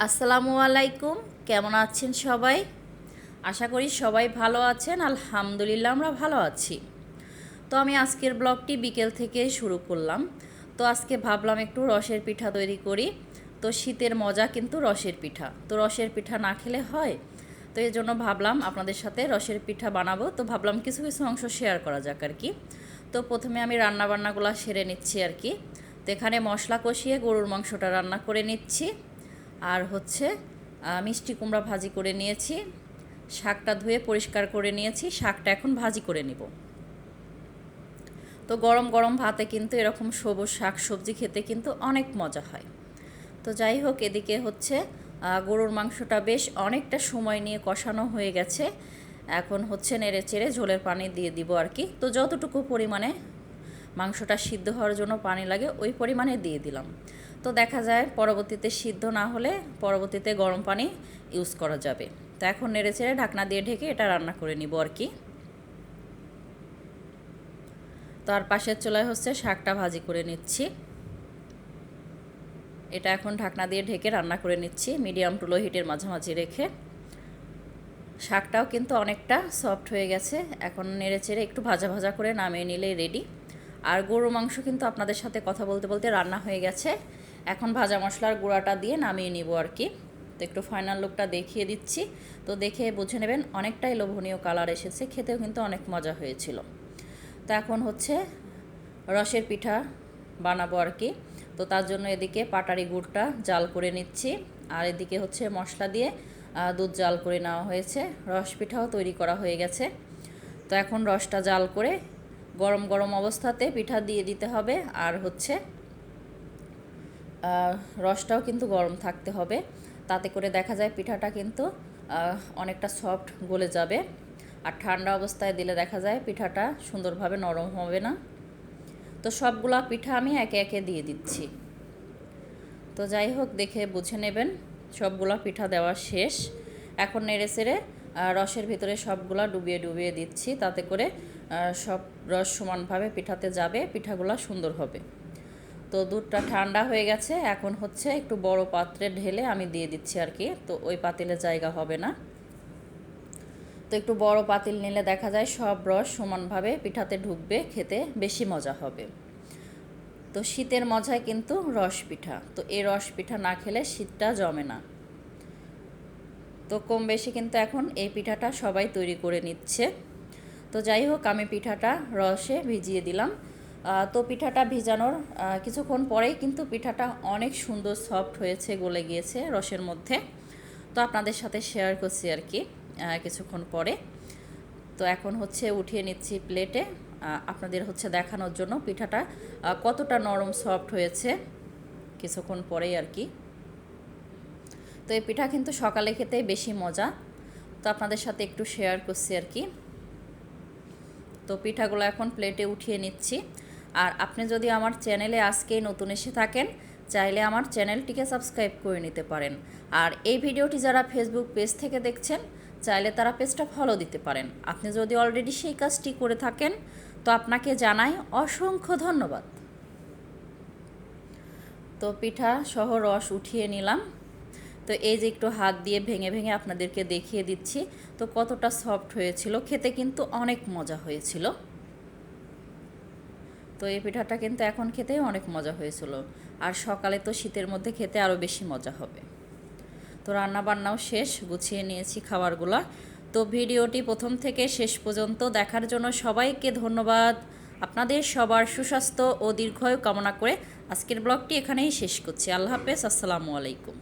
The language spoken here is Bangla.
আসসালামু আলাইকুম। কেমন আছেন সবাই? আশা করি সবাই ভালো আছেন। আলহামদুলিল্লাহ আমরা ভালো আছি। তো আমি আজকের ব্লগটি বিকেল থেকে শুরু করলাম। তো আজকে ভাবলাম একটু রসের পিঠা তৈরি করি। তো শীতের মজা কিন্তু রসের পিঠা, তো রসের পিঠা না খেলে হয়? তো এই জন্য ভাবলাম আপনাদের সাথে রসের পিঠা বানাবো। তো ভাবলাম কিছু কিছু অংশ শেয়ার করা যাক আর কি। তো প্রথমে আমি রান্নাবান্নাগুলো সেরে নিচ্ছি আর কি। তো এখানে মশলা কষিয়ে গরুর মাংসটা রান্না করে নিচ্ছি। আর হচ্ছে মিষ্টি কুমড়া ভাজি করে নিয়েছি। শাকটা ধুয়ে পরিষ্কার করে নিয়েছি, শাকটা এখন ভাজি করে নিব। তো গরম গরম ভাতে কিন্তু এরকম সবুজ শাক সবজি খেতে কিন্তু অনেক মজা হয়। তো যাই হোক, এদিকে হচ্ছে গরুর মাংসটা বেশ অনেকটা সময় নিয়ে কষানো হয়ে গেছে। এখন হচ্ছে নেড়ে চেড়ে ঝোলের পানি দিয়ে দিব আর কি। তো যতটুকু পরিমাণে মাংসটা সিদ্ধ হওয়ার জন্য পানি লাগে ওই পরিমাণে দিয়ে দিলাম। তো দেখা যায় পরবর্তীতে সিদ্ধ না হলে পরবর্তীতে গরম পানি ইউজ করা যাবে। তো এখন নেড়ে চেড়ে ঢাকনা দিয়ে ঢেকে এটা রান্না করে নিব আর কি। তো আর পাশের চুলায় হচ্ছে শাকটা ভাজি করে নিচ্ছি। এটা এখন ঢাকনা দিয়ে ঢেকে রান্না করে নিচ্ছি মিডিয়াম টু লো হিটের মাঝামাঝি রেখে। শাকটাও কিন্তু অনেকটা সফট হয়ে গেছে। এখন নেড়ে চেড়ে একটু ভাজা ভাজা করে নামিয়ে নিলেই রেডি। আর গরুর মাংস কিন্তু আপনাদের সাথে কথা বলতে বলতে রান্না হয়ে গেছে। এখন ভাজা মশলার গুঁড়াটা দিয়ে নামিয়ে নিব আর কি। তো একটু ফাইনাল লুকটা দেখিয়ে দিচ্ছি। তো দেখে বুঝে নেবেন অনেকটাই লোভনীয় কালার এসেছে, খেতেও কিন্তু অনেক মজা হয়েছিল। তো এখন হচ্ছে রসের পিঠা বানাবো আর কি। তো তার জন্য এদিকে পাটারি গুড়টা জাল করে নিচ্ছি। আর এদিকে হচ্ছে মশলা দিয়ে দুধ জাল করে নেওয়া হয়েছে। রস পিঠাও তৈরি করা হয়ে গেছে। তো এখন রসটা জাল করে গরম গরম অবস্থাতে পিঠা দিয়ে দিতে হবে। আর হচ্ছে রসটাও কিন্তু গরম থাকতে হবে, তাতে করে দেখা যায় পিঠাটা কিন্তু অনেকটা সফট গলে যাবে। আর ঠান্ডা অবস্থায় দিলে দেখা যায় পিঠাটা সুন্দরভাবে নরম হবে না। তো সবগুলা পিঠা আমি একে একে দিয়ে দিচ্ছি। তো যাই হোক, দেখে বুঝে নেবেন সবগুলা পিঠা দেওয়া শেষ। এখন নেড়ে চেড়ে রসের ভিতরে সবগুলা ডুবিয়ে ডুবিয়ে দিচ্ছি, তাতে করে সব রস সমানভাবে পিঠাতে যাবে, পিঠাগুলা সুন্দর হবে। তো দুধটা ঠান্ডা হয়ে গেছে। এখন হচ্ছে একটু বড় পাত্রে ঢেলে আমি দিয়ে দিচ্ছি আর কি। তো ওই পাতিলে জায়গা হবে না। তো একটু বড় পাতিল নিলে দেখা যায় সব রস সমানভাবে পিঠাতে ঢুকবে, খেতে বেশি মজা হবে। তো শীতের মজায় কিন্তু রস পিঠা, তো এই রস পিঠা না খেলে শীতটা জমে না। তো কম বেশি কিন্তু এখন এই পিঠাটা সবাই তৈরি করে নিচ্ছে। তো যাই হোক, আমি পিঠাটা রসে ভিজিয়ে দিলাম। তো পিঠাটা ভিজানোর কিছুক্ষণ পরেই কিন্তু পিঠাটা অনেক সুন্দর সফট হয়েছে, গলে গিয়েছে রসের মধ্যে। তো আপনাদের সাথে শেয়ার করছি আর কি কিছুক্ষণ পরে। তো এখন হচ্ছে উঠিয়ে নিচ্ছি প্লেটে, আপনাদের হচ্ছে দেখানোর জন্য পিঠাটা কতটা নরম সফট হয়েছে কিছুক্ষণ পরেই আর কি। তো এই পিঠা কিন্তু সকালে খেতেই বেশি মজা, তো আপনাদের সাথে একটু শেয়ার করছি আর কি। তো পিঠাগুলো এখন প্লেটে উঠিয়ে নিচ্ছি। আর আপনি যদি আমার চ্যানেলে আজকেই নতুন এসে থাকেন, চাইলে আমার চ্যানেলটিকে সাবস্ক্রাইব করে নিতে পারেন। আর এই ভিডিওটি যারা ফেসবুক পেজ থেকে দেখছেন, চাইলে তারা পেজটা ফলো দিতে পারেন। আপনি যদি অলরেডি সেই কাজটি করে থাকেন, তো আপনাকে জানাই অসংখ্য ধন্যবাদ। তো পিঠা সহ রস উঠিয়ে নিলাম। তো এই যে একটু হাত দিয়ে ভেঙে ভেঙে আপনাদেরকে দেখিয়ে দিচ্ছি তো কতটা সফট হয়েছিল, খেতে কিন্তু অনেক মজা হয়েছিল। তো এই পিঠাটা কিন্তু এখন খেতে অনেক মজা হয়েছিল। আর সকালে তো শীতের মধ্যে খেতে আরও বেশি মজা হবে। তো রান্না বান্নাও শেষ, গুছিয়ে নিয়েছি খাবারগুলো। তো ভিডিওটি প্রথম থেকে শেষ পর্যন্ত দেখার জন্য সবাইকে ধন্যবাদ। আপনাদের সবার সুস্বাস্থ্য ও দীর্ঘায়ু কামনা করে আজকের ব্লগটি এখানেই শেষ করছি। আল্লাহ হাফেজ, আসসালামু আলাইকুম।